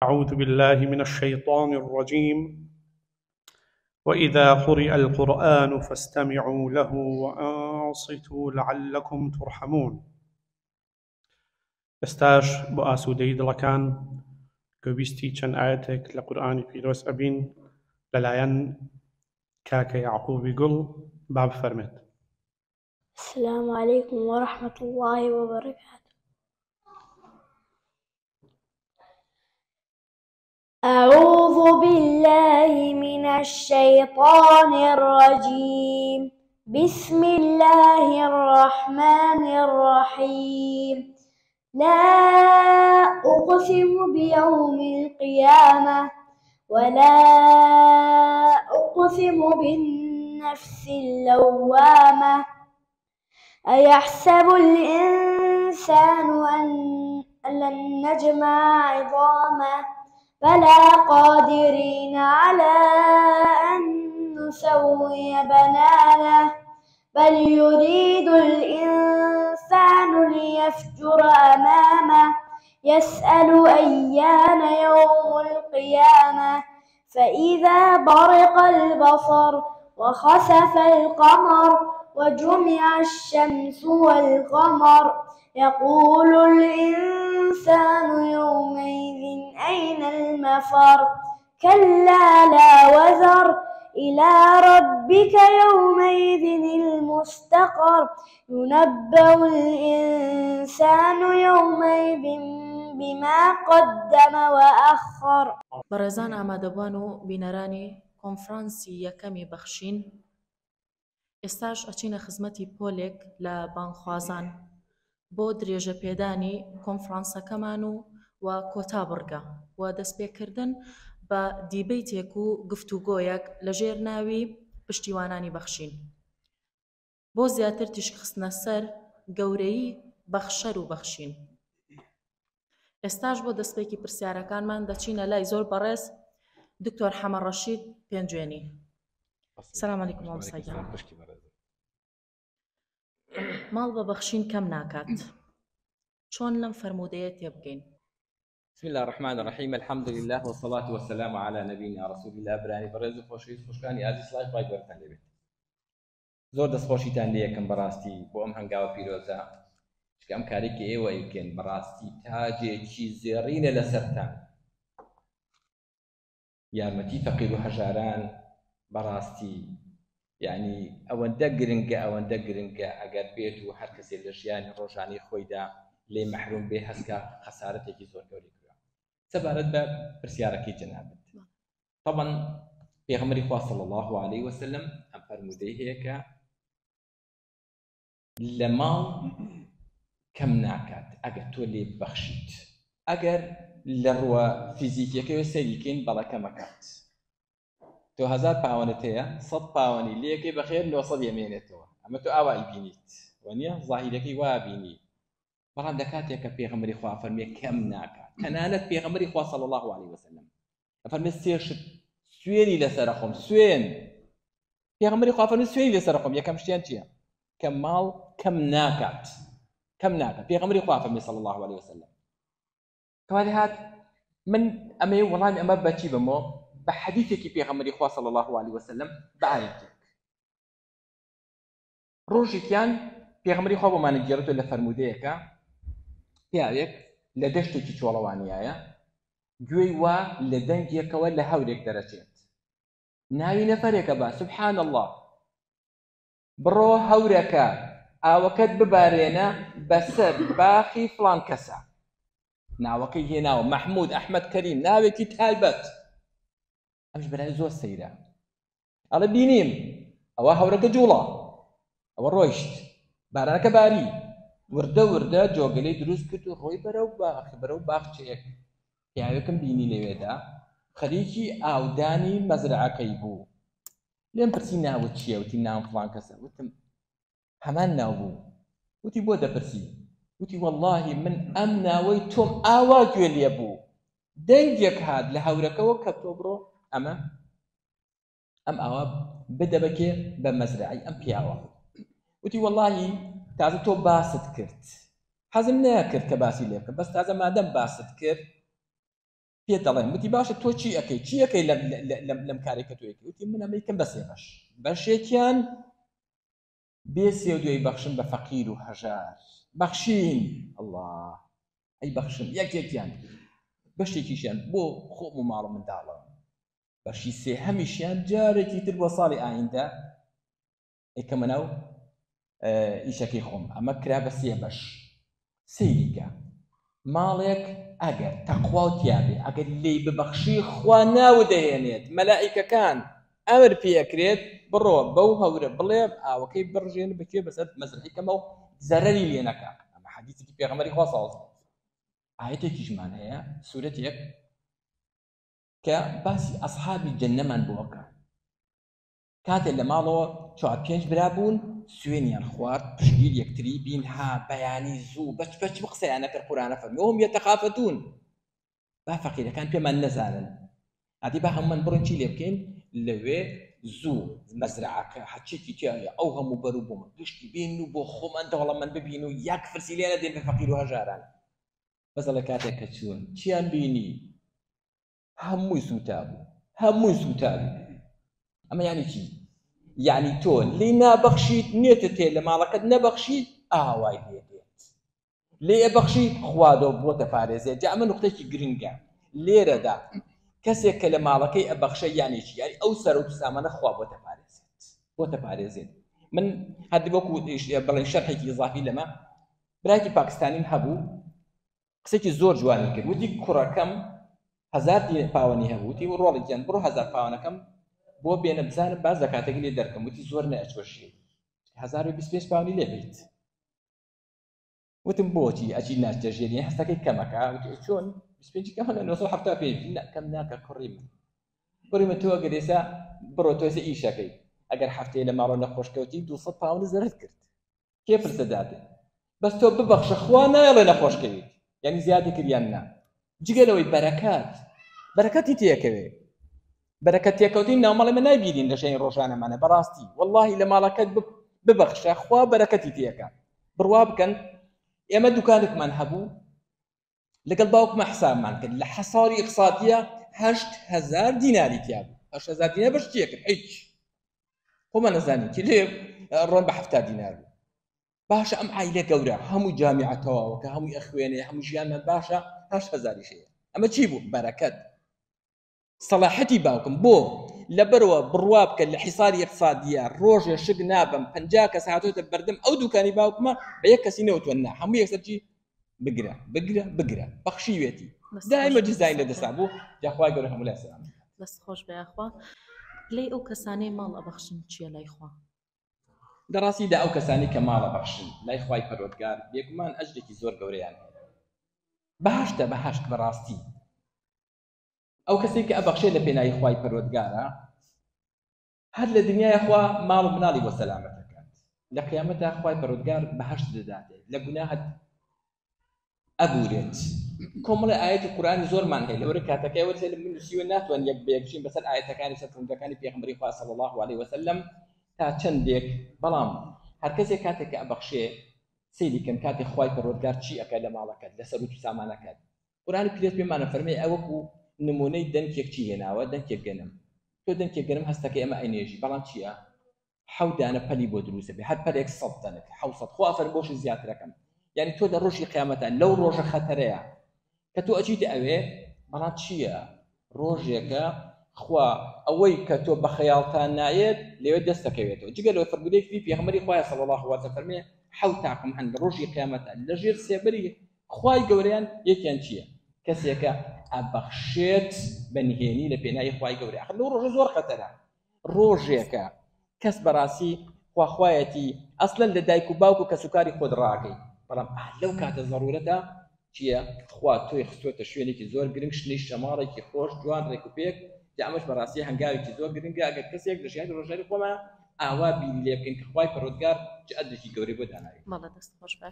أعوذ بالله من الشيطان الرجيم. وإذا قرئ القرآن فاستمعوا له وأنصتوا لعلكم ترحمون. استاش بۆ ئاسوودەیی دڵەکان گوێبیستی چەند ئاەتێک لە قورئانی پیرۆز ئەبین لەلایەن کاکە یعقوبی گوڵ با بفەرمێت. السلام عليكم ورحمة الله وبركاته. أعوذ بالله من الشيطان الرجيم. بسم الله الرحمن الرحيم. لا أقسم بيوم القيامة ولا أقسم بالنفس اللوامة. أيحسب الإنسان أن لن نجمع عظامه بلى قادرين على أن نسوي بنانه بل يريد الإنسان ليفجر أمامه يسأل أيان يوم القيامة فإذا برق البصر وخسف القمر وجمع الشمس والقمر يقول الإنسان يومئذ أين المفر كلا لا وزر إلى ربك يومئذ المستقر ينبأ الإنسان يومئذ بما قدم وأخر. بەڕێزان ئامادەبوان و بینەرانی کۆنفرانسی یەکەمی بەخشین، ئێستاش ئەچینە خزمەتی پۆلێک لە بانگخوازان بۆ درێژە پێدانی کۆنفرانسەکەمان و کۆتا بڕگە و دەستپێکردن بە دیبەیتێک و گفتوگۆیەک لەژێر ناوی پشتیوانانی بەخشین بۆ زیاتر تیشکخستنە سەر گەورەی بەخشەر و بەخشین. ئێستاش بۆ دەستپێکی پرسیارەکانمان دەچینە لای زۆر بەڕێز دکتۆر حەمەد ڕەشید پێنجوێنی. سلام علیکم وابساگیان. ماڵ بە بەخشین کەم ناکات، چۆن لەم فەرموودەیە تێبگەین؟ بسم الله الرحمن الرحيم. الحمد لله والصلاة والسلام على نبينا رسول الله. براني برز خوشویست خوشکانی عزیز سڵای خوای گەورەتان لێبێت. زۆر دەستخۆشیتان لێ یەکەم بەڕاستی بۆ ئەم هەنگاوە پیرۆزە، چکە ئەم کارێکی ئێوە ئەیکەن بەڕاستی تاجێکی زێڕینە لەسەرتان. یارمەتی فەقیر و هەژاران بەڕاستی یعنی ئەوەندە گرنگە ئەگەر بێت و هەر کەسێک لە ژیانی ڕۆژانی خۆیدا لێ مەحروم بێ هەستکە خەسارەتێکی زۆر گەورەی کردووە. سەبارەت بە پرسیارەکەی جەنابەت، طبعا پێغەمبەری خوا صلی الله عليه وسلم ئەم فەرموودەی هەیە کە لە ماڵ کەم ناکات ئەگەر تۆ لێ ببەخشیت. ئەگەر لە ڕووە فیزیکیەکەوە سەریکەین بەڵە کەمەکات. تۆ 1000 پاوەنت هەیە، 100 پاوەنی لێکەی بەخێر 900 یەمێنێتەوە، ئەمە تۆ ئاوای بینیت وانە ظاهیرەکەی وا بینی. بەڵام لە کاتێک کە پێغەمبەری خوا فەرمێ کەم ناکات، تەنانەت پێغەمبەری خوا صلی الله عليه وسلم فەرمێ سێشت سوێنی لەسەر خۆم، سوێن پێغەمبەری خوا فەرمێ سوێنی لەسەر خۆم. یەکەم شتیان چییە؟ کە ماڵ کەم ناکات، پێغەمبەری خوا فەرمێ صلی الله عليه وسلم. کەواتە هات من ئەمەی وەڵامی ئەمە بەچی بمەوە بە حەدیثێکی پێغەمبەری خوا صلی الله عليه وسلم بە ئاەتێک. ڕۆژێکیان پێغەمبەری خوا بۆمانە گێڕێتەوە لە فەرموودەیەکە، پیاوێک لە دەشتێکی چۆڵەوانیایە، گوێی وا لە دەنگێکەوە لە هەورێک دەرەچێت، ناوی نەفەرێکە با سبحان الله، بڕۆ هەورەکە ئاوەکەت ببارێنە بەسەر باخی فڵان کەسە. ناوەکەی هێناوە مەحموود ئەحمەد کەریم، ناوێکی تایبەت. ئەمش بەلای زۆر سەیرە. ئەڵێ بینیم ئەوە هەورەکە جوڵە، ئەوە ڕۆیشت، بارانەکە باری، وردە جۆگەلەی دروست کرد و ڕۆی بەرەو باخچەیەک. پیاوێکم بینی لەوێدا خەریکی ئاودانی مەزرعەکەی بوو. لێم پرسی ناوت چییە؟ وتی ناوم فڵان کەسە. وتم هەمان ناو بوو. وتی بۆ دەپرسی؟ وتی وەڵڵاهی من ئەم ناوەی تۆم ئاوا گوێ لێ بوو، دەنگێک هات لە هەورەکەەوە کە تۆ بڕۆ ئەمە ئەم ئاوا بدە بەکێ بە مەزرعی ئەم پیاوە. وتی وەڵڵاهی تازە تۆ باست کرد، حەزم نەکرد کە باسی لێ بکەم، بەس تازە مادەم باست کرد پێ دەڵێن وتی باشە تۆ چی ئەەکەی لەم کارێک کە تۆ ئەەکەی وتی من ئەمەیکەم بە 3 بەشێکیان بێ سێ2 بەخشن بە فەقیر و هەژار بەخشین الله ئەی بەخشن یەکێکیان بەشێکیشیان بۆ خۆم و ماڵ و منداڵە بەشی سێهەمیشیان جارێکی تر بۆ ساڵی ئایندە ئەیکەمە ناو ئیشەکەی خۆم ئەمە کرا بە 3 بەش سەیریکە ماڵێک ئەگەر تەقوا و تیابێ ئەگەر لێی ببەخشی خوا ناودەهێنێت مەلائیکەکان ئەمر پێکرێت بڕۆ بەو هەورە بڵێ ئاوەکەی بڕژێن بکوێ بەسەر مەزرعیکەمە و زەرەری لێ نەکا ئەمە حەدیثی پێغەمبەری خوا ساڵ ئاەتێکیشمان هەیە سوورەتێک کە باسی ئەصحابی جەنەمان بۆکە کاتێک لە ماڵەوە 4-5 برا بوون سوێنیان خوارد پشگیر یەکتری بین ها بەیانی زوو بەچ قسەیانە کرد قورئانە فەرمی وهم یەتەخافتون با فەقیرەکان پێمان نەزانن ئادی با هەموومان بڕۆین چی لێ بکەین لەوێ زوو مەزرعەکە هەرچێکی تیایە ئەو هەموو بەر و بۆمە گشتی بین و بۆ خۆمان دەوڵەمەند ببین و یەک فرسی لێ نەدەین بە فەقیر و هەژاران بەس لە کاتێک کە چوون چیان بینی هەمووی سوتا بوو هەمووی سوتا بوو ئەمە یعنی چی یعنی تۆ لێ نابەخشیت نێتە تێ لە ماڵەکەت نەبەخشیت ئاوای لێ دێت لێ ئەبەخشی خوادۆ بۆتە پارێزێت جا ئەمە نوقتەیەکی گرنگە لێرەدا کەسێک کە لە ماڵەکەی ئەبەخشە یعنی چی یعنی ئەو سەر و سامانە خوا بۆتە پارێزێت من هەردی وەکو بەڵێن شەرحێکی ئیزافی لەمە برایەکی پاکستانیم هەبوو قسێکی زۆر جوانی کرد وتی کوڕەکەم 1000 پاوەنی هەبوو وتی ڕۆڵێکیان بڕۆ 1000 پاوەنەکەم بۆ بێنە بزانم باز زەکاتێکی لێ دەرکەم وتی زۆر نەئەچوەشی 1025 پاوەنی لێ بیت وتم بۆچی ئەچی ناچەژێنی هەستەکەی کەمەکە وتی چۆن 25 کەمەکە 975 کەم ناکە کوڕیمە تۆ ئەگەر ئێستا بڕۆ تۆ ئێستا ئیشەکەی ئەگەر هەفتەیە لە ماڵەوە نەخۆشکەوتی 200 پاوەند زەرت کرد کێ پرسە دادێ بەس تۆ ببەخشە خوا نایڵێ نەخۆشکەویت یعنی زیادی کردیان نا جگەلەوەی بەرەکەتی تێکەوێ بەرەکەت تێکەوتی ناومەڵی من نایبینین لە ژەی ڕۆژانەمانە بەڕاستی واللهی لە ماڵەکەت ببەخشە خوا بەرەکەتی تێکە بڕوا بکەن ئێمە دوکانێکمان هەبوو لەگەڵ باوکمە حسابمان کرد لە حەساری ئیقسادیە 8000 دیناری تیا بوو 8000 دینار بەش چیە کرد هیچ خۆمان نەزانین کی لێ ڕۆن بە 70 دینار بوو باشە ئەم عایلە گەورە هەموو جامیعەتەوە کە هەمووی ئەخوێنێ هەموو ژیانمان باشە 8000 شەیە ئەمە چی بوو بەرەکەت سەلاحەتی باوکم بۆ لەبەرەوە بڕوا بکە لە حیساری ئیقتصادیە ڕۆژێ شک نابم 50 کەس هاتوۆتە بەردەم ئەو دوکانی باوکمە بە یەک کەسی نەوتوە نا هەموو یەکسەرچی بگرە بەخشیوێتی دائما جزای لە دەستا بوو جاخوای گەورە هەموو لای سەلام دەست خۆش بێ ئەخوا لێی ئەو کەسانەی ماڵ ئەبەخشن چییە لای خوا دەڕاستیدا ئەو کەسانی کە ماڵە بەخشن لای خوای پەروەردگار بێگومان ئەجرێکی زۆر گەورەیان بەهەشتە بەهەشت بەڕاستی ئەو کەسێک کە ئەبەخشێت لە پێناوی خوای پەروەردگارە هەر لە دنیای خوا ماڵ و مناڵی بۆ سەلامەت دەکات لە قیامەتدا خوای پەروەردگار بەهەشت دەداتێت لە گوناهت ئەبورێت کۆمەڵی ئاەتی قورئانی زۆرمان هەیە لەوەرە کاتەکەی وەرزێ من نووسیوە ناتوان یەک بەیەکچین بەسەر ئاەتەکانی سەرکردەکانی پێغەمبەری خوا صلی الله علیه وسلم تا چەندێک بەڵام هەر کەسێک کاتێک کە ئەبەخشێ سەیری کەن کاتێک خوای پەروەردگار چی ئەکات لە ماڵەکەت لەسەر و سامانەکەت قورئانی پیرێت پێمانە فەرمێ ئەوەکو نمونەی دەنگێک چی هێناوە دەنگێک گەنم تۆ دەنگێک گەنم هەستەکەی ئەمە ئەینێژی بەڵام چییە 7 دانە پەلی بۆ دروستە بێ هەر پەلێک 100 دانێک 700 خوا فەرمێ بۆشی زیاترەکەم یعنی تۆ لە ڕۆژی قیامەتە لەو ڕۆژە خەتەرەیە کە تۆ ئەچیتە ئەوێ بەڵام چییە ڕۆژێکە خوا ئەوەی کە تۆ بە خەیاڵتان نایێت لەوێ دەستەکەوێتەوە جگەلەوەی فەرمودەیەکی پێغەمبەری خوایە صلی الله علیه وسلم فەرمێ 7 تاقم هەن لە ڕۆژی قیامەتە لەژێر سێبەری خوای گەورەیان یەکیان چییە کەسێکە ئەبەخشێت بەنهێنی لە پێناوی خوای گەورە ئەخر لەو ڕۆژە زۆر خەتەرە ڕۆژێکە کەس بەڕاستی خواخوایەتی ئەسڵەن لە دایک و باوک و کەسوکاری خۆت ڕاکەی بەڵام لەو کاتە زەڕورەتە چییە خوا تۆی خستوۆتە شوێنێکی زۆر گرنگ شنەی شەماڵێکی خۆش جوان ڕێک و پێک ئەمەش بەڕاستی هەنگاوێکی زۆر گرنگە ئەگەر کەسێک لە ژیانی ڕۆژانەی خۆمە ئاوا بیری لێ بکەین کە خوای پەروەردگار چ ئەجرێکی گەورەی بۆ داناوێت بەڵێ دەست خۆش بێ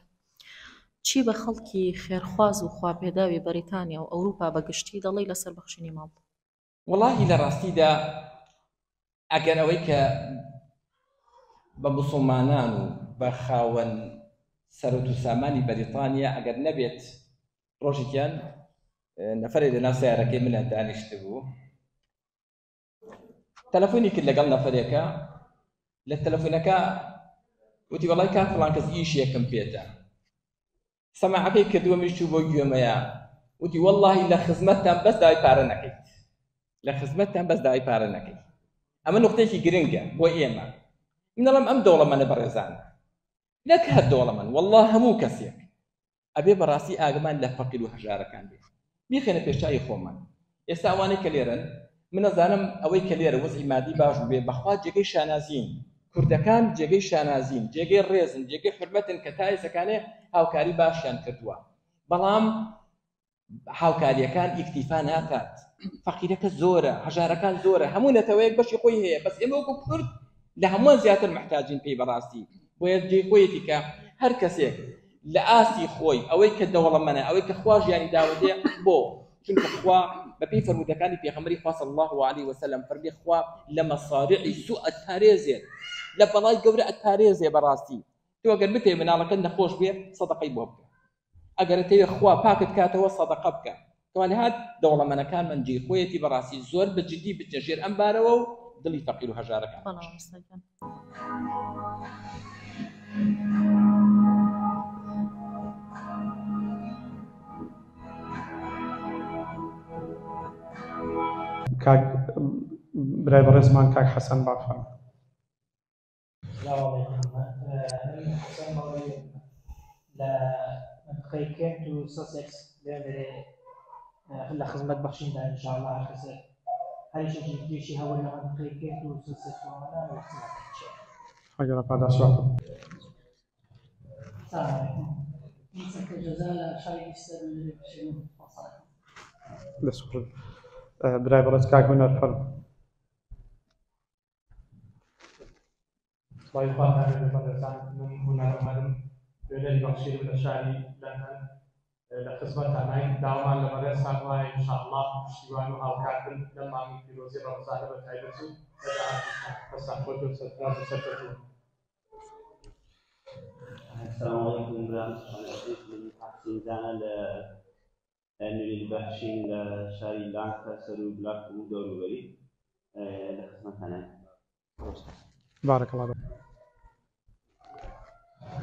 چی بە خەڵکی خێرخواز و خواپێداوی بەریتانیا و ئەوروپا بەگشتی دەڵێی لەسەر بەخشینی ماڵ وەڵاهی لە ڕاستیدا ئەگەر ئەوەی کە بە موسڵمانان و بە خاوەن سەرەت و سامانی بەریتانیا ئەگەر نەبێت ڕۆژێکیان نەفەرێک لە ناو سیارەکەی منە دانیشت بوو تەلەفۆنی کرد لەگەڵ نەفەرێکە لە تەلەفۆنەکە وتی وەڵای کاک فڵان کەس ئیشێکم پێتە سەماعەکەی کردووە منیش چوو بۆ گوێمەیە وتی وەڵڵاهی لە خزمەتتان بەس داوای پارە نەکەیت لە خزمەتتان بەس داوای پارە نەکەیت ئەمە نقطەیەکی گرنگە بۆ ئێمە من دەڵێم ئەم دەوڵەمەندە بەڕێزانە نەک هەر دەوڵەمەند وەڵڵا هەموو کەسێک ئەبێ بەڕاستی ئاگمان لە فەقیر و هەژارەکان بێت بیخێنە پێشچاوی خۆمان ئێستا ئەوانەی کە لێرن من نەزانم ئەوەی کە لێرە وەزعی مادی باش بێ بەخوا جێگەی شانازین کوردەکان جێگەی شانازین جێگەی ڕێزن جێگەی حرمەتن کە تا ئێسەکانێ هاوکاری باشیان کردووە بەڵام هاوکاریەکان ئیکتیفا ناکات فەقیرەکە زۆرە هەژارەکان زۆرە هەموو نەتەوەیەک بەشی خۆی هەیە بەس ئێمە وەکو کورد لە هەمووان زیاتر محتاجین پێی بەڕاستی بۆیە جێی خۆیەتی کە هەر کەسێک لە ئاسی خۆی ئەوەی کە دەوڵەمەنە ئەوەی کە خوا ژیانی داوەتێ بۆ چونکە خوا بەپێی فەرمودەکانی پێغەمبەری خوا صلی الله عليه وسلم فەرمی خوا لە مەصارعی سوء ئەتپارێزێت لە بەڵای گەورە ئەتپارێزێ بەڕاستی تۆ ئەگەر بتێ مناڵەکە نەخۆش بێ سەدەقەی بۆ بکە ئەگەر تەوێ خوا پاکت کاتەوە سەدەقە بکە کەواتە دەوڵەمەنەکان من جێی خۆیەتی بەڕاستی زۆر بەجددی بچە ژێر ئەم بارەوە و دڵی فەقیر و هەژارەکان کاک برای بەڕێزمان کاک حەسەن بافەرمێ. منطقەی کێنت و سەسێکس لێرێ لە خزمەت بەخشیندا ئینشاءالله هەر کەسێک هەریشێکی توێشی هەوە لە منطقەی کێنت و سەسێکس وانە لە خزمەتێکی ئەگەر پاداش بافەرمێ. برای بەڕێز کاک هونەر فەرمێ. سڵاوی خوا هەبێت بەڕێزان من هونەر ئەمەدم دوێنەری بەخشیر لە شاری لەندەن لە خزمەتانای داوامان لە بەڕێزتان وایە ئینشاءالله پشتیوان و هاوکاربن لەم مانگی پیرۆزی ڕەمەزانە بەتایبەت و بەسان خۆت و سەرفراز و سەرکەوتوو. السلام عليكم ورحمة الله وبركاته. من تحسين زانا لنريد بحشين لشاري لانكاسر وبلاك ودور وبري لخدمتنا. بارك الله فيك.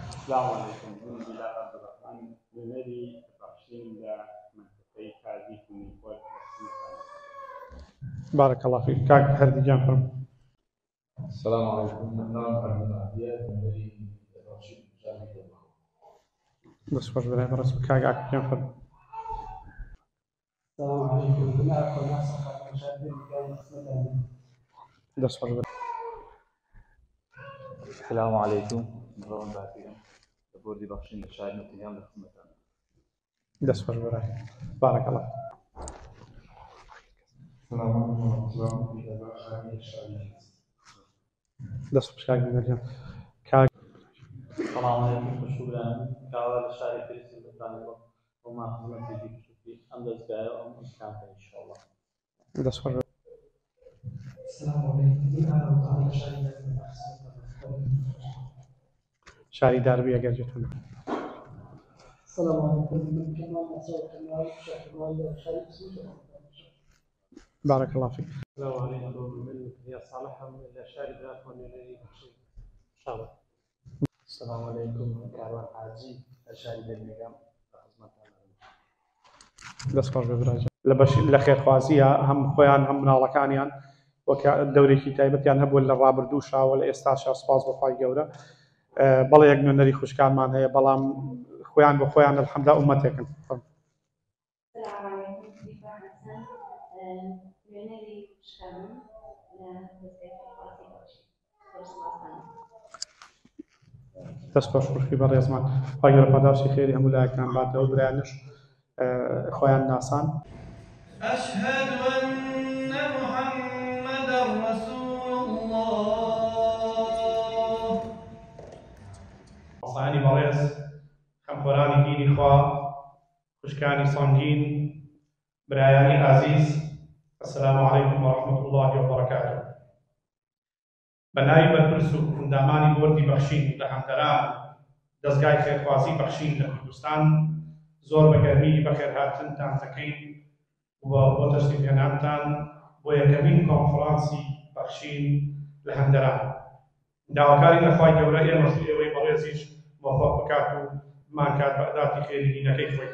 السلام عليكم. من بلاد عبد الرحمن لنريد بحشين لمنطقة كارديف من فوق. بارك الله فيك. كاك هرديجان فرمي. السلام عليكم. نعم أهلا عبيات نريد بحشين بس خوش برای بەڕێز کاک ئاکەکیان فەرمێ. السلام عليكم. بناء على نفس المشاهدين كان خدمتنا. دەست خۆش برای. السلام عليكم. مرحبا بكم. بوردي بخشين لشاهد نوتنغهام لخدمتنا. دەست خۆش برای. بارك الله. السلام عليكم ورحمة الله وبركاته. دەست خۆش کاک هونەریان. السلام عليكم. شكرا. كاولا الشارع في البريطانيا وما خدمت في أمدز بها وأمكان إن شاء الله. دەست خۆش. السلام عليكم. شاری داربی ئەگەر جێتانە. السلام عليكم. من كمان أصوات كمان شهر شارع بارك الله فيك. السلام عليكم. من هي صالحة من الشاري بلاد ونريد بحشين إن شاء الله. السلام عليكم. كاروان حاجي الشاري بالنظام دەست خۆش ببراجە لە خێرخوازیە هەم خۆیان هەم مناڵەکانیان وەک دەورێکی تایبەتیان هەبووە لە ڕابردووشاوە لە ئێستاشا سوپاس بەخوای گەورە بەڵێ یەک نوێنەری خوشکانمان هەیە بەڵام خۆیان بە خۆیان الحەمدا ئومەتێکن. دەست خۆش خوشکی بەڕێزمان خوا گەورە پاداشی خێری هەموو لایەکان باتەوە برایانش خۆیان ناسان. أشهد أن محمدا رسول الله. وصانی بەڕێز خەمخۆرانی دینی خوا خوشکانی سەنگین برایانی عزیز السلام عليكم ورحمة الله وبركاته. بەناوی بەرپرس و کوندامانی بۆردی بەخشین لە هەمدەران دەستگای خێرخوازی بەخشین لە کوردستان زۆر بەگەرمی بەخێرهاتنتان دەکەین بۆ تەشریفهێنانتان بۆ یەکەمین کۆنفرانسی بەخشین لە هەندەران. داواکاری لەخوای گەورە ئێمەش ئێوەی بەڕێزیش مۆفەق بکات و بمانکات بە ئەداتی خێری دینەکەی خۆی.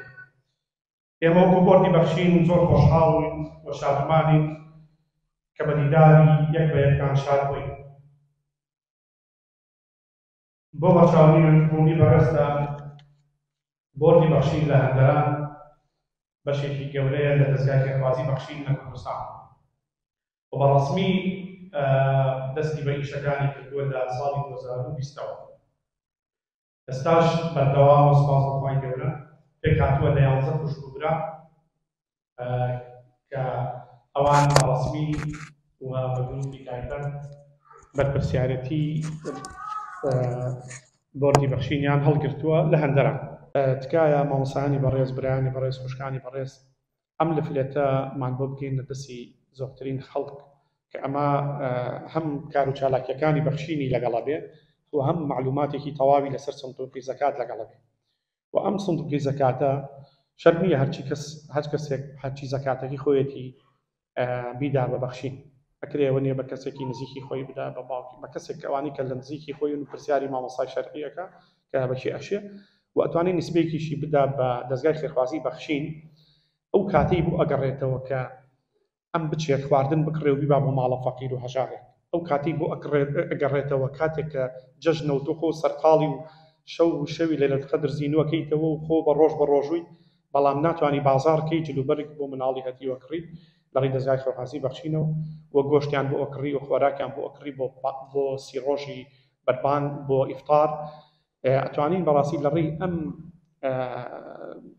ئێمە وەکو بۆردی بەخشین زۆر خۆشحاڵین و شادمانین کە بە دیداری یەک بە یەکتان شاد بووین. بۆ بەچاوبوونی بەڕێزدا بۆردی بەخشین لە هەندەران بەشێکی گەورەیە لە دەستگای خێرخوازی بەخشین لە کوردستان و بەڕەسمی دەستی بە ئیشەکانی کردووە لە ساڵی 2020ەوە. ئێستاش بەردەوام و سوپاس بەخوای گەورە پێک هاتووە لە 11 خوشکبرا کە ئەوان بەڕەسمی و بە گروپی تایبەت بەرپرسیارەتی بۆردی بەخشینیان هەڵگرتووە لە هەندەران. تکایە مامۆسایانی بەڕێز برایانی بەڕێز خوشکانی بەڕێز ئەم لەفلێتەمان بۆ بگەین لە دەستی زۆرترین خەڵک کە ئەمە هەم کار و چالاکیەکانی بەخشینی لەگەڵە بێ و هەم معلوماتێکی تەواوی لەسەر سندوقی زەکات لەگەڵە بێ و ئەم سندوقی زەکاتە شەرمیە هەر کەسێک هەرچی زەکاتەکەی خۆیەتی بیدار بە بەخشین ئەکرێەوە نیە بە کەسێکی نزیکی خۆی بدا بە باوکی بە کەسێک ئەوانی کە لە نزیکی خۆی و پرسیاری مامۆسای شەرعیەکە کە بەچی ئەشێ و ئەتوانێت نسبەیەکیشی بدا بە دەستگای خێرخوازی بەخشین ئەو کاتەی بۆ ئەگەڕێتەوە کە ئەم بچێت خواردن بکڕێ و بیبا بۆ ماڵە فەقیر و هەژارێک ئەو کاتی بۆ ئەگەڕێتەوە کاتێک کە جەژنەوت و خۆ سەرقاڵی و شەوی لەیلەتولقەدر زینووەکەیتەوە و خۆ بە ڕۆژ بە ڕۆژووی بەڵام ناتوانانی بازاڕکەی جلوبەرێک بۆ مناڵی هەتیوە کڕیت لەڕێی دەستگای خێرخوازی بەخشینەوە و گۆشتیان بۆ ئەکڕی و خۆراکیان بۆ ئەکڕی بۆ سی ڕۆژی بەربان بۆ ئیفطار ئەتوانین بەڕاستی لەڕێی ئەم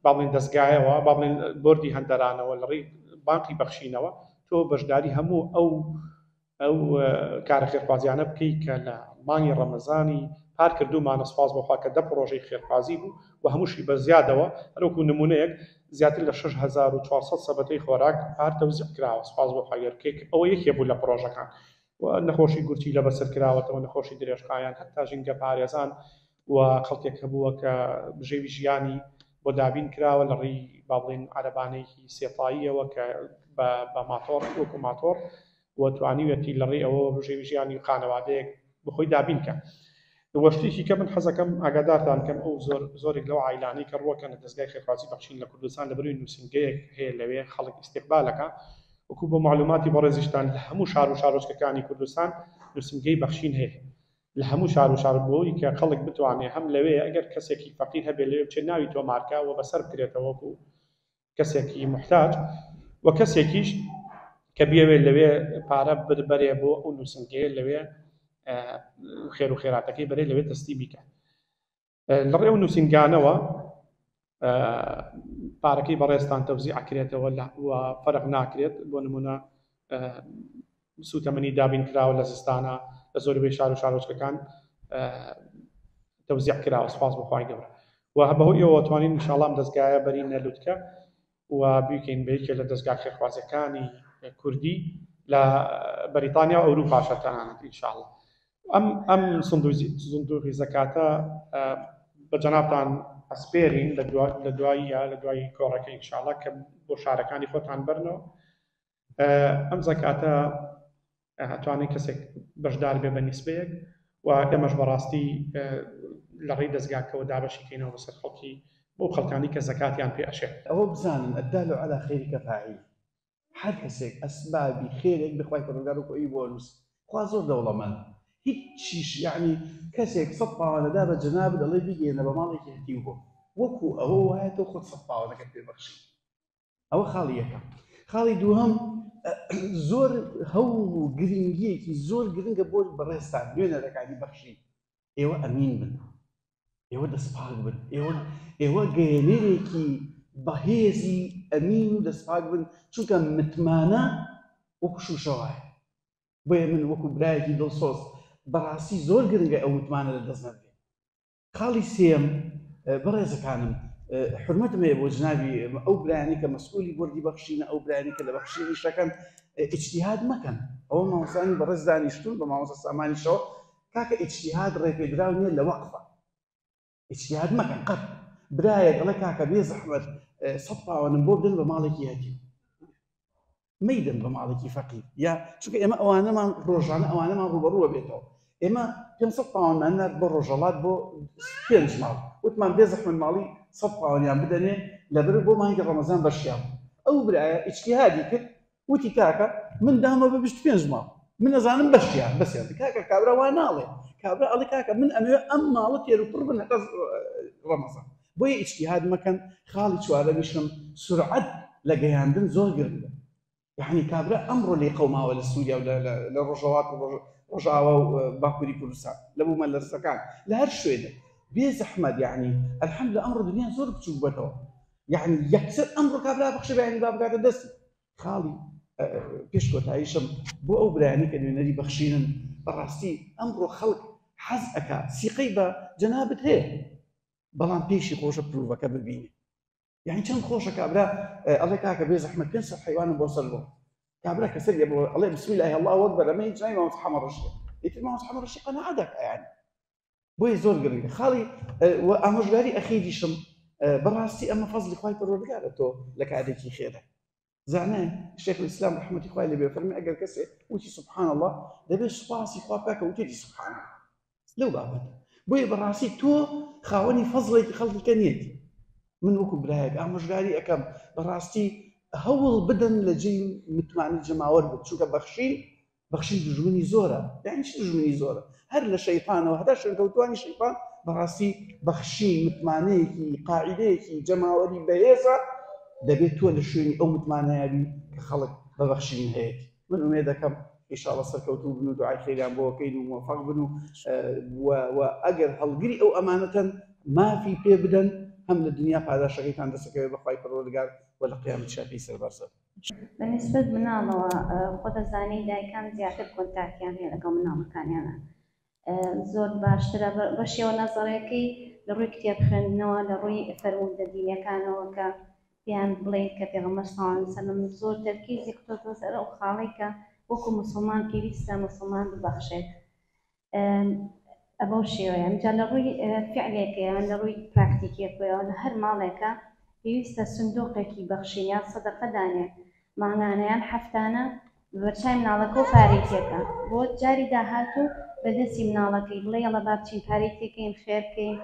باڵێن دەستگایەوە باڵێن بۆردی هەندەرانەوە لەڕێی بانقی بەخشینەوە تۆ بەشداری هەموو ئەو کارە خێرخوازیانە بکەیت کە لە مانگی ڕەمەزانی پار کردومانە سوپاس بەخوا کە 10 پرۆژەی خێرخوازی بوو و هەمووشی بە زیادەوە هەروەکو نمونەیەک زیاتر لە 6400 سەبەتەی خۆراک پار تەوزیع کراوە سوپاس بەخوا گەورکێک ئەوە یەکێ بوو لە پرۆژەکان و نەخۆشی گورچی لە بەسەر کراوەتەوە نەخۆشی درێژخایان هەتا ژینگە پارێزان و خەڵکێک هەبووە کە بژێوی ژیانی بۆ دابین کراوە لە ڕێی با بڵێن عەرەبانەیەکی سێپاییەوە کە بە ماتۆڕ وەکو ماتۆڕ و توانیوێتی لە ڕێی ئەوە بژێوی ژیانی خانەوادەیەک بخۆی دابین کە وەشتێکی کە من حەزەکەم ئاگادارتان کەم ئەو زۆرێک لەو عایلانەی کە ڕوەکەن لە دەستگای خێرخوازی بەخشین لە کوردستان لە بەروی نووسنگەیەک هەیە لەوێ خەڵک ئیستیقبالەکە وەکو بۆ معلوماتی بەڕێزیشتان لە هەموو شار و شارۆچکەکانی کوردستان نووسنگەی بەخشین هەیە لە هەموو شار و شاربووی کە خەڵک بتوانێت هەم لەوێ ئەگەر کەسێکی فەقیر هەبێ لەوێ بچێت ناوی تۆ مارکاوە بەسەر بکرێتەوە وەکو کەسێکی محتاج و کەسێکیش کە بیاوێت لەوێ پارە بەرێ بۆ ئەو نووسنگەیە لەوێ خێر و خێراتەکەی بەرێ لەوێ دەستی بیکە لە ڕێو نووسنگانەوە پارەکەی بەڕێستان تەوزیع ئەکرێتەوە و فەرق ناکرێت بۆ نمونە سوتەمەنی دابین کراوە لە زستانە لە زۆربەی شار و شارۆچکەکان تەوزیع کراوە سوپاس بەخوای گەورە و بەهۆی ئەوە توانین ئینشاڵڵا ئەم دەستگایە بەری نەلووتکە و بیکەین بەیەکێ لە دەستگا خێرخوازیەکانی کوردی لە بەریتانیا و ئەوروپاشە تەنانەت ئینشاڵڵا ئەم سندوقی زەکاتە بە جەنابتان ئەسپێرین لە دوایی کۆڕەکە ئینشاڵڵا کە بۆ شارەکانی خۆتان بەرنەوە ئەم زەکاتە ئەتوانێت کەسێک بەشدار بێ بە نیسبەیەک و ئێمەش بەڕاستی لە ڕێی دەستگاکەوە دابەشیکەینەوە بەسەر خەڵکی بۆ خەڵکانی کە زەکاتیان پێ ئەشێت ئەوە بزانن الدال على خير كفاعل هەر کەسێک ئەسبابی خێرێک بخوای پەروەردگار و خۆی بۆ نووس خوا زۆر دەوڵەمەند هیچیش یعنی کەسێک 100 پاوانەدا بە جەناب دەڵێ بگێنە بە ماڵێکی هەتیو بۆ وەکو ئەوە وایە تۆ خۆت 100 پاوانەکەت پێبەخشی ئەوە خاڵی یەکەم. خاڵی دووهەم زۆر هەوڵ و گرنگیەکی زۆر گرنگە بۆ بەڕێستان دوێنەرەکانی بەخشی ئێوە ئەمین بن ئێوە دەستپاک بن ئێوە گەیەنەرێکی بەهێزی ئەمین و دەستپاک بن چونکە متمانە وەکو شوشەوایە بۆیە من وەکو برایەکی دڵسۆز بەڕاستی زۆر گرنگە ئەو متمانە لە دەست نەبێت. خاڵی سێم بەڕێزەکانم حرمەتم هەیە بۆ جنابی ئەو برایانی کە مەسئولی بۆردی بەخشینە ئەو برایانی کە لە بەخشینی شەکەن ئیجتیهاد مەکەن ئەوە مامۆستانی بەڕێز دانیشتون بە مامۆستا سامانیشەوە کاکە ئیجتیهاد ڕێپێدراو نییە لە وەقفە ئیجتیهاد مەکەن قەت برایەک ئەڵێ کاکە بێ زەحمەت 100 پاوەنم بۆ بدەن بە ماڵێکی هەتیو مەیدەن بە ماڵێکی فەقیر یا چونکە ئێمە ئەوانەمان ڕۆژانە ئەوانەمان ڕوبەڕووە بێتەوە ئێمە 500 پاوەنمان نات بۆ ڕۆژەڵات بۆ 5 ماڵ وتمان بێ زەحمەت ماڵی 100 پاوەنیان بدەنێ لەبەر بۆ مانگی ڕەمەزان بەشیان ئەو برایە ئیجتیهادی کرد وتی کاکە من دامە بە 25 ماڵ من ئەزانم بەشیان بەسیان کاکە کابرا وا ناڵێ کابرا ئەڵێ کاکە من ئەمەوێ ئەم ماڵە تێروپڕ بن هەتا ڕەمەزان بۆیە ئیجتیهاد مەکەن خاڵی چوارەمیشم سرعەت لە گەیاندن زۆر گرنگە یعنی کابرا ئەمڕۆ لێ قەوماوە لە سووریا و لە ڕۆژەڵات و ڕۆژاوا و باکووری کوردستان لە بوو مەلەرزەکان لە هەر شوێنێ بێ زەحمەت یعنی ئەلحەمدولە ئەمڕۆ دنیا زۆر بچووک بێتەوە یعنی یەکسەر ئەمڕۆ کابرا بەخشە بەیانی با بگاتە دەستی خاڵی پێش کۆتاییشم بۆ ئەو برایانی کە نوێنەری بەخشینن بەڕاستی ئەمڕۆ خەڵک حەز ئەکا سیقەی بە جەنابەت هەیە بەڵام پێشی خۆشە پرۆڤەکە ببینێ یعنی چەند خۆشە کابرا ئەڵێ کاکە بێ زەحمەت 500 حیوانم بۆ سەر بۆ کابرا کەسەر ئەڵێ بسم الله الله وەکبەر ئەمە هیچ نای مامۆستا حەمە ڕەشیدە ئیتر مامۆستا حەمە ڕەشید قەناعەت دەکا یعنی بۆیە زۆر گرنگە خاڵی ئامۆژگاری ئەخیریشم بەڕاستی ئەمە فەزلی خوای پەروەردگارە تۆ لە کارێکی خێرە زانای شیخ الإسلام رحمەتی خوای لێبێ فەرمێ ئەگەر کەسێ وتی سبحان الله دەبێت سوپاسی خوا بکە وتێتی سبحان الله لەو بابەتە بۆیە بەڕاستی تۆ خاوەنی فەزڵێکی خەڵکیکە نیەتی من وەکو برایەک ئامۆژگاری ئەەکەم بەڕاستی هەوڵ بدەن لە جێی متمانی جەماوەر بێت چونکە بەخشین دژمنی زۆرە یعنی چی دژمنی زۆرە هەر لە شەیطانەوە هەتا شوێنکەوتوانی شەیطان بەڕاستی بەخشین متمانەیەکی قاعیدەیەکی جەماوەری بەهێزە دەبێت تۆ لە شوێنی ئەو متمانەیەبی کە خەڵک بەبەخشین هەیەی من ئومێد دەکەم ئینشاءڵڵا سەرکەوتوو بن و دوعای خێریان بۆ بکەین و موفەق بن و ئەگەر هەڵگری ئەو ئەمانەتەن مافی پێ بدەن هەم لە دنیا پاداشەکەیتان دەسەکەوێت بەخوای پەروەردگار و لە قیامەت شاپی سەربەرزە بەنسبەت مناڵەوە خۆ دەزانی دایکان زیاتر کۆنتاکتیان هەیە لەگەڵ مناڵەکانیانە زۆر باشترە بە شێوە نەزەڕەکەی لە ڕووی کتێب خوێندنەوە لە ڕووی فەرموودە دینیەکانەوە کە پێیان بڵێن کە پێغەمبەر صلی الله علیه وسلم زۆر تەرکیزی کردوتە سەر ئەو خاڵەی کە وەکو موسڵمان پێویستە موسڵمان ببەخشێت ئەبەو شێوەیە جا لە ڕووی فعلێکەیان لە ڕووی پراکتیکێکەوە لە هەر ماڵێکە پێویستە سندوقێکی بەخشینیان سەدەقەدانێ مانگانەیان هەفتانە بەرچای مناڵەکە و پارەی تێکە بۆ جاری داهاتوو بەدەستی مناڵەکەی بڵێ ئەڵە با بچین پارەی تێکەین فێر بکەین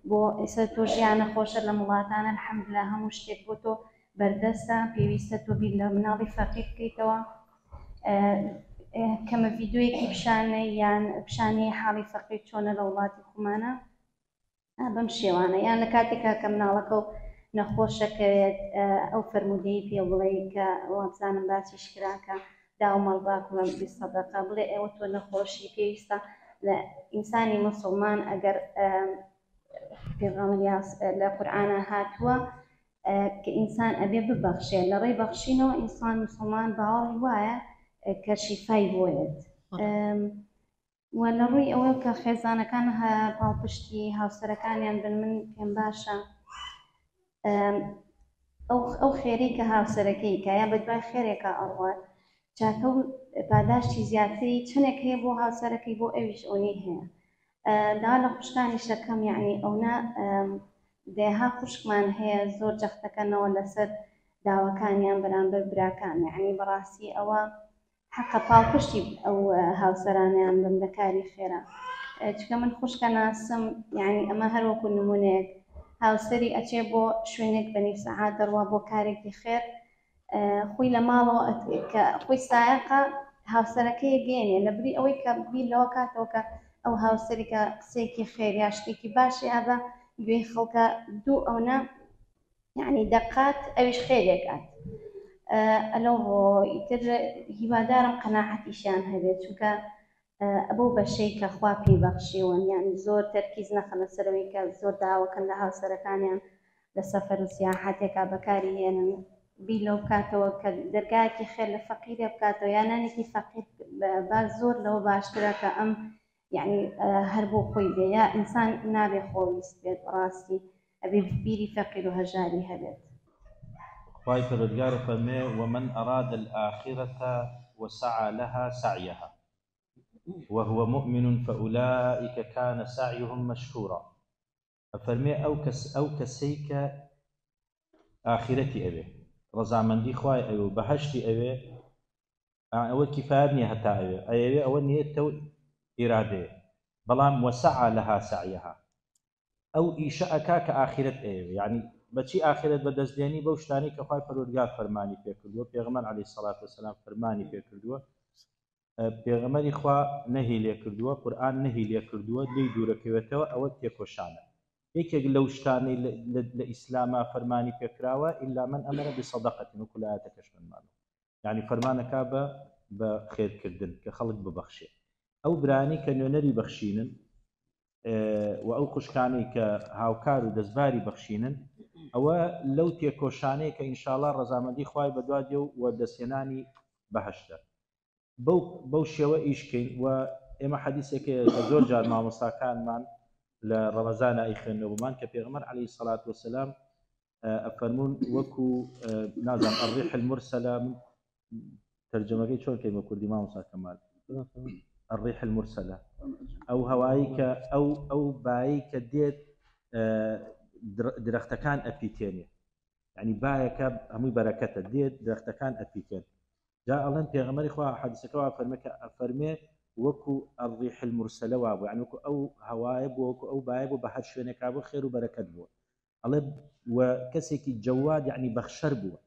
بۆ ئێستا تۆ ژیانە خۆشە لە وڵاتانە الحەمدولillah هەموو شتێک بۆ تۆ بەردەستە پێویستە تۆ بیر لە مناڵی فەقیر بکەیتەوە کەمە ڤیدیۆیەکی پیشانە یان پیشانەی حاڵی فەقیر چۆنە لە وڵاتی خۆمانە بەم شێوانە یان لە کاتێکا کە مناڵەکە و نەخۆشەکەوێت ئەو فەرموودەی پێ بڵێ کە وابزانم باسیش کراکە داو مەڵباک و سەدەقە بڵێ ئێوە تۆ نەخۆشی پێویستە لە ئینسانی موسڵمان ئەگەر پێغەمبەر لە قورئانە هاتووە کە ئینسان ئەبێ ببەخشێت لە ڕێی بەخشینەوە ئینسان موسڵمان باوەڕی وایە کە شیفای بۆیێت و لە ڕووی ئەوە کە خێزانەکان پاڵپشتی هاوسەرەکانیان بن من پێم باشە ئەو خێرەی کە هاوسەرەکەی کە یا بەدوای خێرێکە ئەڕوات چاکە و پاداشتی زیاتری چنێک هەیە بۆ هاوسەرەکەی بۆ ئەویش ئەوەی هەیە دا لە خوشکانی شەکەم یعنی ئەونا دێها خوشکمان هەیە زۆر جەختەکەنەوە لەسەر داواکانیان بەرامبەر براکان یعنی بەڕاستی ئەوە حەقە پاڵپشتی ئەو هاوسەرانیان بم لە کاری خێرا چکە من خوشکە ناسم یعنی ئەمە هەر وەکو نمونەیەک هاوسەری ئەچێ بۆ شوێنێک بەنیو سەعات دەڕوا بۆ کارێکی خێر خۆی لە ماڵەوە کە خۆی سایقە هاوسەرەکەی گەێنێ لە بری ئەوەی کە بیر لەوە کاتەوە کە ئەو هاوسەریکە قسێکی خێر یا شتێکی باشی هەبە گوێی خەڵکە دوو ئەونا یعنی دەقات ئەویش خێرێکات ئەلەو ئیتر هیوادارم قەناعەتیشیان هەبێت چونکە ئەبەو بەشەی کە خوا پێی بەخشیوەن یعنی زۆر تەرکیز نەخەنە سەرەوەی کە زۆر داواکەن لە هاوسەرەکانیان لە سەفەر و سیاحەتێکا بەکاری هێنن بیر لەو بکاتەوە کە دەرگایەکی خێر لە فەقیرێ بکاتەوە یان نانێکی فەقیر باز زۆر لەوە باشترە کە ئەم یعنی هەر بۆ خۆی بێ یا ئینسان نابێ خۆویست بێت ڕاستی ئەبێ بیری فەقیر و هەژاری هەبێت خوای پەروەردگار فەرمێ ومن أراد الآخرة وسعى لها سعيها وهو مؤمن فأولئك كان سعيهم مشكورا ئەفەرمێ ئەو کەسەی کە ئاخرەتی ئەوێ ڕەزامەندی خوای ئەوێ و بەهەشتی ئەوێ ئەوە کیفایەت نییە هەتا ئەوێ ئەوە نیەتە و ئیرادەیە بەڵام وەسەعە لەها سەعیەها ئەو ئیشە ئەکا کە ئاخرەت ئەوێ یعنی بەچی ئاخرەت بەدەستێنی بەو شتانی کە خوای پەروەردگار فەرمانی پێکردووە پێغەمبەر عەلەیهی سەڵات وەسەلام فەرمانی پێکردووە پێغەمبەری خوا نەهی لێ کردووە قورئان نەهی لێ کردووە لێی دوورەکەوێتەوە ئەوە تێکۆشانە یەکێک لەو شتانەی لە ئیسلامە فەرمانی پێکراوە ئیلا من ئەمەرە بسەدەقەتین وەکو لە ئایەتەکەش فەرمانوە یعنی فەرمانەکا بە خێرکردن کە خەڵک ببەخشێ ئەو برانی کە نوێنەری بەخشینن و ئەو خوشکانەی کە هاوکار و دەستباری بەخشینن ئەوە لەو تێکۆشانەیە کە ئینشاءالله ڕەزامەندی خوای بەدوادێ و دەستێنانی بەهەشتە بەو شێوە ئیشکەین و ئێمە حەدیثێکە کە زۆر جار مامۆستاکانمان لە ڕەمەزانە ئەیخوێنەوەمان کە پێغەمبەر عەلەیهی سەڵات وەسەلام ئەفەرموون وەکو نازانم الريح المرسلة ترجمەکەی چۆن کەیمە کوردی مامۆستا کەمال الريح المرسلة ئەو هەوایی کە ئەو بایی کە دێت درەختەکان ئەپیتێنێ یعنی بایەکە هەمووی بەرەکەتە دێت درەختەکان ئەپیتێن جا ئەڵێن پێغەمبەری خوا حەدیثەکەەوە فەرمێ وەکو الريح المرسلة وابوو یعنی وەکو ئەو هەوایە بوو وەکو ئەو بایە بوو بە هەر شوێنێکا بوو خێر و بەرەکەت بووە ئەڵێ و کەسێکی جەواد یعنی بەخشەر بووە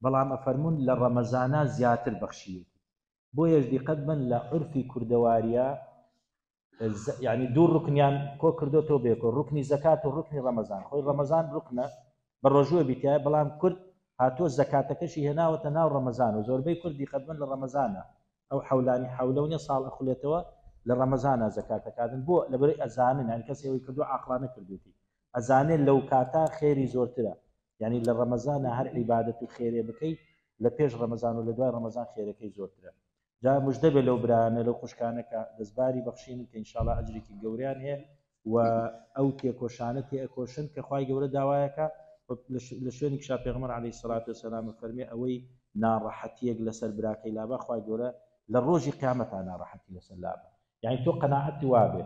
بەڵام ئەفەرموون لە ڕەمەزانە زیاتر بەخشیەتی بۆ یەزدیقەت بن لە عورفی کوردەواریە یعنی دوو ڕوکنیان کۆ کردوتەوە بێکۆ ڕوکنی زەکات و ڕوکنی ڕەمەزان خۆی ڕەمەزان ڕوکنە بە ڕۆژوە بیتایە بەڵام کورد هاتۆ زەکاتەکەشی هێناوەتە ناو ڕەمەزان و زۆربەی کوردی قەتبن لە ڕەمەزانە ئەو حەولانی حەولەونە ساڵ ئەخولێتەوە لە ڕەمەزانە زەکاتەکاتن بۆ لەبەرەی ئەزانن هەن کەس ئەوەی کردو عاقلانە کردوتی ئەزانێت لەو کاتا خێری زۆرترە یعنی لە ڕەمەزانە هەر عیبادەت و خێرێ بکەیت لە پێش ڕەمەزان و لە دوای ڕەمەزان خێرەکەی زۆرترە جا موژدە بێ لەو برانە لەو خوشکانە کە دەستباری بەخشینن کە ئینشاءالله ئەجرێکی گەوریان هەیە و ئەو تێکۆشانە تێئەکۆشن کە خوای گەورە داوایەکە لە شوێنی کشا پێغەمبەر عەلەیهی سەڵات وەسەلام فەرمێ ئەوەی ناڕەحەتیەک لەسەر براکەی لابە خوای گەورە لە ڕۆژی قیامەتە ناڕەحەتی لەسەر لابە یعنی تۆ قەناعەتی وابێ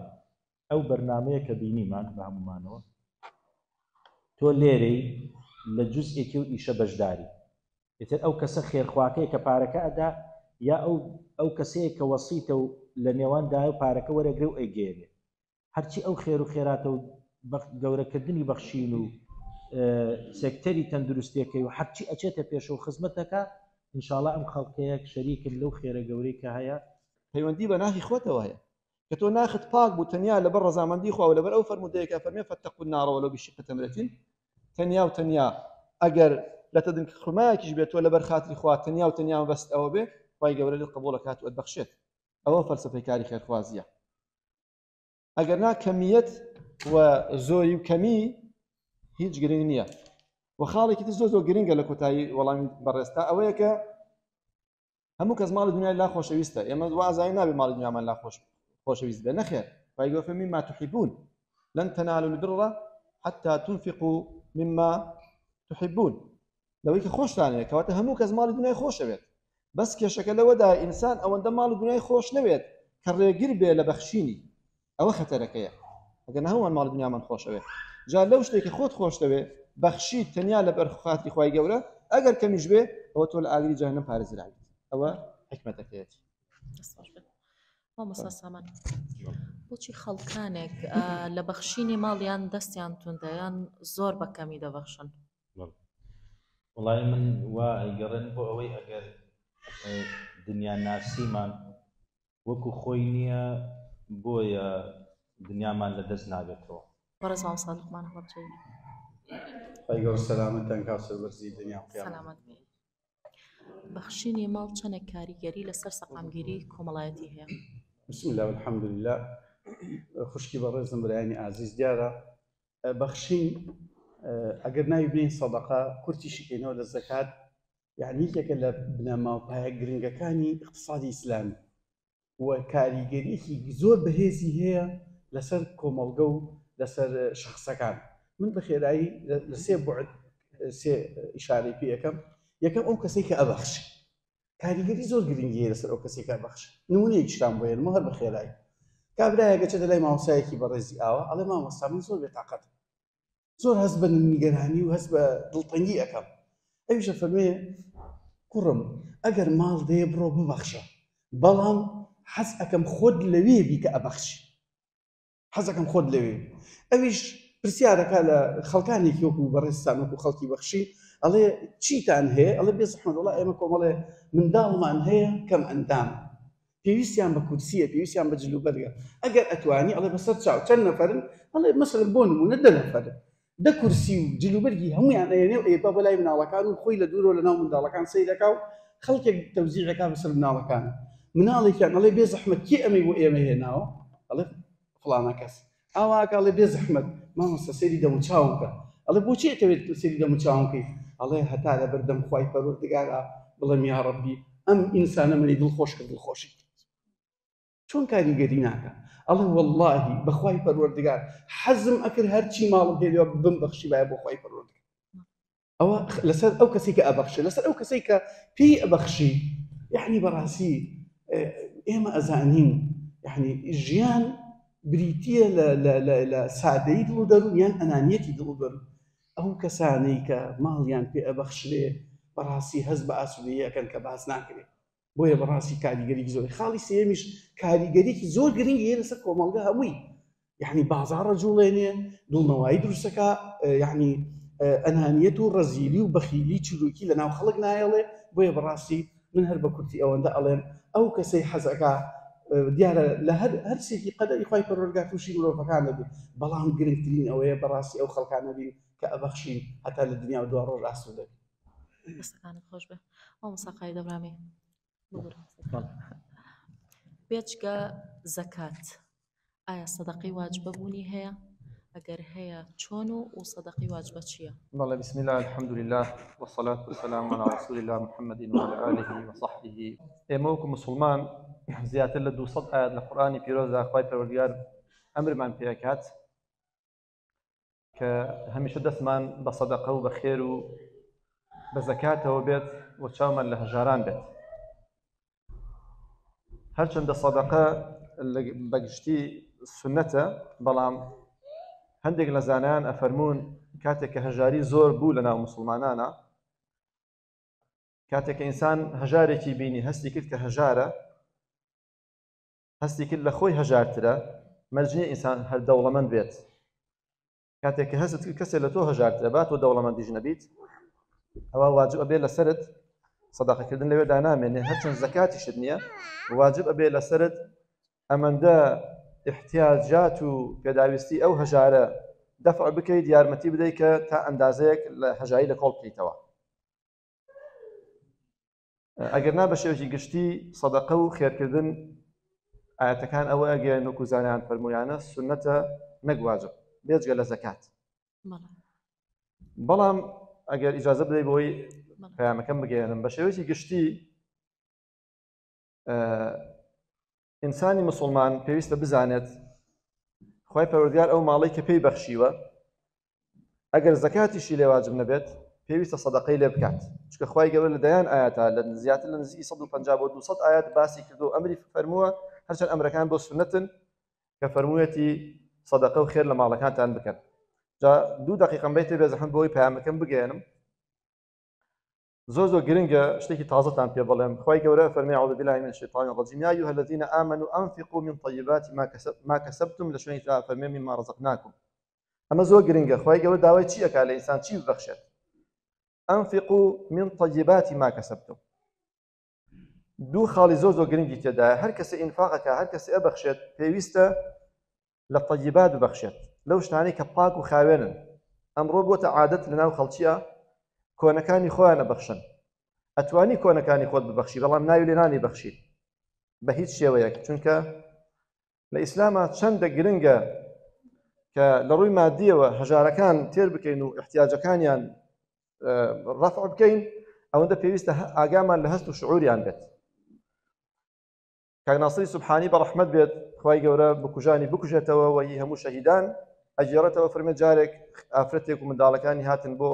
ئەو بەرنامەیە کە بینیمان بە هەمومانەوە تۆ لێرەی لە جوزئێکی و ئیشە بەشداری ئێتر ئەو کەسە خێرخواکەی کە پارەکە ئەدا یا ئەو کەسەیە کە وەسیتە و لە نێواندایە و پارەکە وەرەگرێ و ئەیگێنێ هەرچی ئەو خێر و خێراتە و گەورەکردنی بەخشین و سێکتەری تەندروستیەکەی و هەرچی ئەچێتە پێشەوە خزمەتەکە ئینشاءالله ئەم خەڵکەیەک شەریکن لەو خێرە گەورەی کە هەیە پەیوەندی بە ناخی خۆتەوە هەیە کە تۆ ناخت پاک بوو تەنیا لەبەر ڕەزامەندی خوا و لەبەر ئەو فەرمودەیەکە فەرمێ فەتەقوا النار وەلەو بشیق تەمرەتین تەنیا و تەنیا ئەگەر لە تەدن خرمایەکیش بێت تۆ لەبەر خاتری خوا تەنیا و تەنیا بەست ئەوە بێ خوای گەورە لێت قبوڵ دەکات و ئەتبەخشێت ئەوە فەلسەفەی کاری خێرخوازیە ئەگەر نا کەمیەت و زۆری و کەمی هیچ گرنگ نییە و خاڵێکی تر زۆر گرنگە لە کۆتایی وەڵامی بەڕێستا ئەوەیە کە هەموو کەس ماڵی دنیای لا خۆشەویستە ئێمە وازای نابێ ماڵی دنیامان لا خۆشەویست بێ نەخێر خوای گەورە فەرمی ما تحبون لن تنالوا البر حتى تنفقوا مما تحبون لەوەی کە خۆشتانەیە کەواتە هەموو کەس ماڵی دنیای خۆشەوێت بەس کێشەکە لەوەدا ئینسان ئەوەندە ماڵی دنیای خۆش نەوێت کە ڕێگر بێ لە بەخشینی ئەوە خەتەرەکەیە ئەگەر هەمووان ماڵی دنیامان خۆشەوێت جا لەو شتێکی خۆت خۆش دەوێ بەخشیت تەنیا لەبەر خاتری خوای گەورە ئەگەر کەمیش بێ ئەوە تۆ لە ئاگری جەهەنەم پارێزراویت ئەوە حکمەتەکەیەتی مامۆستا سامان بۆچی خەڵکانێک لە بەخشینی ماڵیان دەستیان توندەیان زۆر بە کەمی دەبەخشن وڵای من وا ئەیگەڕێن بۆ ئەوەی ئەگەر دنیا ناسیمان وەکو خۆی نییە بۆیە دنیامان لە دەست نابێتەوە بەڕێز مامۆستا لوقمان هەڵبجەی خوای گەورە سەلامەتتان کا سەربەرزی دنیا و قیامەت سەلامەت بێ بەخشینی ماڵ چەندێک کاریگەری لەسەر سەقامگیری کۆمەڵایەتی هەیە بسم الله والحمد لله خوشکی بەڕێزم برایانی ئازیز دیارە بەخشین ئەگەر ناوی بین سەدەقە کورتی شکێنەوە لە زەکات یعنی یەکێکە لە بنەماپایە گرنگەکانی اقتصادی ئیسلامی و کاریگەریەکی زۆر بەهێزی هەیە لەسەر کۆمەڵگە و لەسەر شخصەکان من بە خێرایی لە سێ بوعد سێ ئیشارەی پێ یەکەم ئەو کەسێک کە ئەبەخش کاریگەری زۆر گرنگی هەیە لەسەر ئەو کەسێک کە ئەبەخش نمونەیەکیشتان بۆ هێنمە هەر بە خێرایی کابرایەکە چێتە لای مامۆستایەکی بەڕێزی ئاوە ئەڵێ مامۆستا من زۆر بێتاقەتم زۆر هەست بە نیگەرانی و هەست بە دڵتەنگی ئەەکەم. ئەویشە فەرمێ کوڕم ئەگەر ماڵ دێ بڕۆ ببەخشە، بەڵام حەز ئەەکەم خۆت لەوێ بی کە ئەبەخشی، حەز ئەەکەم خۆت لەوێ. ئەویش پرسیارەکە لە خەڵکانێکی وەکو بەڕێستان وەکو خەڵکی بەخشی، ئەڵێ چیتان هەیە؟ ئەڵێ بێ زەحمەت وەڵا ئێمە کۆمەڵێ منداڵمان هەیە کەم ئەندام، پێویستیان بە کورسیە، پێویستیان بە جلوبەرگە، ئەگەر ئەتوانی ئەڵێ بەسەر چاو چەند نەفەرن؟ ئەڵێ مەسەلەن بۆ نمونە 10 نەفەرن، 10 کورسی و جلوبەرگی هەمویان ئەێنێ و ئێپا بەلای مناڵەکان و خۆی لە دوورەوە لەناو منداڵەکان سەیر دەکا و خەڵکێک تەوزیعەکە بەسەر مناڵەکان. مناڵێکیان ئەڵێ بێ زەحمەت کێ ئەمەی بۆ ئێمە هێناوە؟ ئەڵێ فڵانە کەس. ئاواکە ئەڵێ بێ زەحمەت مامۆستا سەیری دەم و چاوم بکە. ئەڵێ بۆچی ئەتەوێت سەیری دەم و چاوم بکەی؟ ئەڵێ هەتا لەبەر دەم خوای پەروەردگارە بڵێم یا ڕەبی ئەم ئینسانە منی دڵخۆش کرد دڵخۆشی. چۆن کاریگەری ناکە؟ ئەڵێ وەڵڵاهی بەخوای پەروەردگار حەزم ئەکرد هەرچی ماڵم هێلێ بمبەخشی وایە بۆ خوای پەروەردگار. ئەوە لەسەر ئەو کەسی کە ئەبەخشێ، لەسەر ئەو کەسەی کە پێی ئەبەخشی. یعنی بەڕاستی ئێمە ئەزانین یعنی ژیان بریتیە لە سادەیی دڵ و دەروون یان ئەنانیەتی دڵ و دەروون. ئەو کەسانەی کە ماڵیان پێ ئەبەخشرێ بەڕاستی هەست بە ئاسوودەیی ئەکەن کە باس ناکرێت. بۆیە بەڕاستی کاریگەریی زۆر. خاڵی سێمیش کاریگەریەکی زۆر گرنگی هەیە لەسەر کۆمەڵگە هەمووی. یعنی بازاڕە جوڵێنێ، دڵنەوایی دروستەکە، یعنی ئەنانیەت و ڕەزیلی و بەخیلی چلووکی لە ناو خەڵک نایەڵێ. بۆیە بەڕاستی من هەر بە کورتی ئەوەندە ئەڵێم ئەو کەسەی حەزەکە دیارە لە هەر سێکی قەدەری خوای پەروەردگار تووشی مرۆڤەکان دەبێت، بەڵام گرنگترین ئەوەیە بەڕاستی ئەو خەڵکانە بین کە ئەبەخشین هەتا لە دنیا و دوا ڕۆژ ئاسوودە بێت. دەستەکانت خۆش بێ. ئەو مەساقای دەبرامی بێچکە زەکات ئایا سەدەقەی واجبە بوونی هەیە؟ ئەگەر هەیە چۆن و سەدەقەی واجبە چییە؟ بەڵێ بسم الله الحمد لله والصلاة والسلام على رسول الله محمد وعلى آله وصحبه. ئێمە وەکو مسلمان زیاتر لە 200 ئاەت لە قورئانی پیرۆزدا خوای پەروەردگار ئەمرمان پێ ئەکات کە هەمیشە دەستمان بە سەدەقە و بە خێر و بە زەکاتەوە بێت و چاومان لە هەژاران بێت. هەرچەندە سەدەقە بەگشتی سنەتە، بەڵام هەندێک لە زانایان ئەفەرموون کاتێک کە هەژاری زۆر بوو لە ناو مسلمانانە، کاتێک کە ئینسان هەژارێکی بینی هەستی کرد کە هەژارە، هەستی کرد لە خۆی هەژارترە، مەرجێ ئینسان هەر دەوڵەمەند بێت. کاتێک کە هەست کرد کەسێک لە تۆ هەژارترە با تۆ دەوڵەمەندیش نەبیت، ئەوە واجب ئەبێ لەسرت سەدەقەکردن لەوێدا نامێنێ، هەرچەند زەکاتیشت نییە واجب ئەبێ لەسرت ئەمەندە احتیاجات و پێداویستی ئەو هەژارە دەفع بکەیت، یارمەتی بدەیت کە تا ئەندازەیەک لە هەژاری لە کۆڵ بکەیتەوە. ئەگەر نا بە شێوەیەکی گشتی سەدەقە و خێرکردن ئاەتەکان ئەوە ئەگەن وەکو زانایان فەرموویانە سنەتە نەک واجب بێجگە لە زەکات. بەڵام ئەگەر ئیجازە بدەیت بۆی پەیامەکەم بگەێنم بە شێوەیەکی گشتی ئینسانی مسلمان پێویستە بزانێت خوای پەروەردگار ئەو ماڵەی کە پێی بەخشیوە ئەگەر زەکاتیشی لێ واجب نەبێت پێویستە سەدەقەی لێ بکات، چونکە خوای گەورە لە دەیان ئاەتە لە زیاتر لە نزیکی 150 بۆ 200 ئاەت باسی کردو ئەمری فەرمووە هەرچەند ئەمرەکان بۆ سنەتن کە فەرموویەتی سەدەقە و خێر لە ماڵەکانتان بکەن. جا 2 دقیقەم بیت بێ زەحمەت بۆی پەیامەکەم بگەێنم. زۆر گرنگە شتێکی تازەتان پێ بڵێم. خوای گەورە فەرمی أعوذ بالله من الشيطان الرجيم يا أيها الذين آمنوا أنفقوا من طيبات ما كسبتم لە شوێنی تر فەرمی مما رزقناكم. ئەمە زۆر گرنگە. خوای گەورە داوای چی ئەکا لە ئینسان چی ببەخشێت؟ أنفقوا من طيبات ما كسبتم. 2 خاڵی زۆر گرنگی تێدایە. هەر کەسە ئینفاقەکە، هەر کەسە ئەبەخشێت پێویستە لە طیبات ببەخشێت، لەو شتانەی کە پاک و خاوێنن. ئەمڕۆ بۆتە عادەت لە ناو خەڵکیە کۆنەکانی خۆیان نەبەخشن. ئەتوانی کۆنەکانی خۆت ببەخشی، بەڵام ناوی لێ نانی بەخشیت بە هیچ شێوەیەک، چونکە لە ئیسلامە چەندە گرنگە کە لە ڕووی مادیەوە هەژارەکان تێر بکەین و احتیاجەکانیان ڕەفع بکەین، ئەوەندە پێویستە ئاگامان لە هەست و شعوریان بێت. کاک ناصری سوبحانی بە ڕەحمەت بێت، خوای گەورە بکوژانی بکوژێتەوە و هی هەموو شەهیدان ئەجێڕێتەوە. فەرمێ جارێک ئافرەتێک و منداڵەکانی هاتن بۆ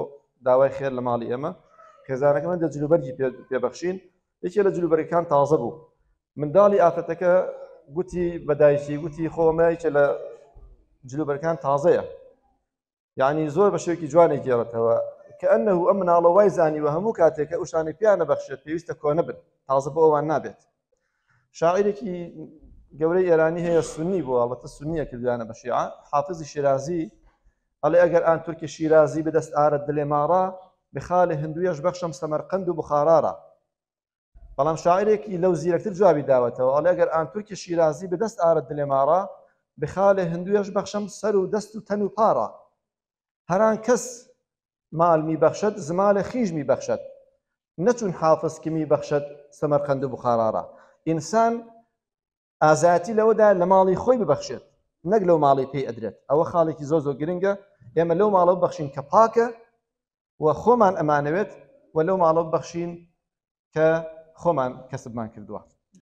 داوای خێر لە ماڵی ئێمە، خێزانەکەمان دە جلوبەرگی پێبەخشین. یەکێ لە جلوبەرەکان تازە بوو. منداڵی ئافرەتەکە گوتی بەدایکی، گوتی خۆمە یەکێ لە جلوبەرەکان تازەیە، يعني زۆر بە شێوەیەکی جوانێک گێڕێتەوە کەئەنەه ئەم مناڵە وای زانی و هەموو کاتێکە ئەو شانەی پیان نەبەخشێت پێویستە کۆنە بن تازە بۆ ئەوان نابێت. شاعیرێکی گەورەی ئێرانی هەیە سنی بوو ئەڵبەتە سنیە کردویانە بە شیعە حافظی شیرازی ئەڵێ ئەگەر ئان تورکی شیرازی بدەست ئارەت دلێ ماڕا بخاڵێ هندوویەش بەخشەم سەمەرقەند و بخارارە. بەڵام شاعیرێکی لەو زیرەکتر جوابی داوەتەوە ئەڵێ ئەگەر ئان تورکی شیرازی بدەست ئارەت دلێ ماڕا بخاڵێ هندوویەش بەخشەم سەر و دەست و تەن و پارە. هەران کەس مال میبەخشد زمالێ خیژ میبەخشد نەچون حافظ کی میبەخشد سەمەرقەند و بخارارە. ئینسان ئازاتی لەوەدا لە ماڵی خۆی ببەخشێت نەک لەو ماڵی پێی ئەدرێت. ئەوە خاڵێکی زۆر زۆر گرنگە ئێمە لەو ماڵە ببەخشین کە پاکە و خۆمان ئەمانەوێت و لەو ماڵە ببەخشین کە خۆمان کەسبمان کردووە.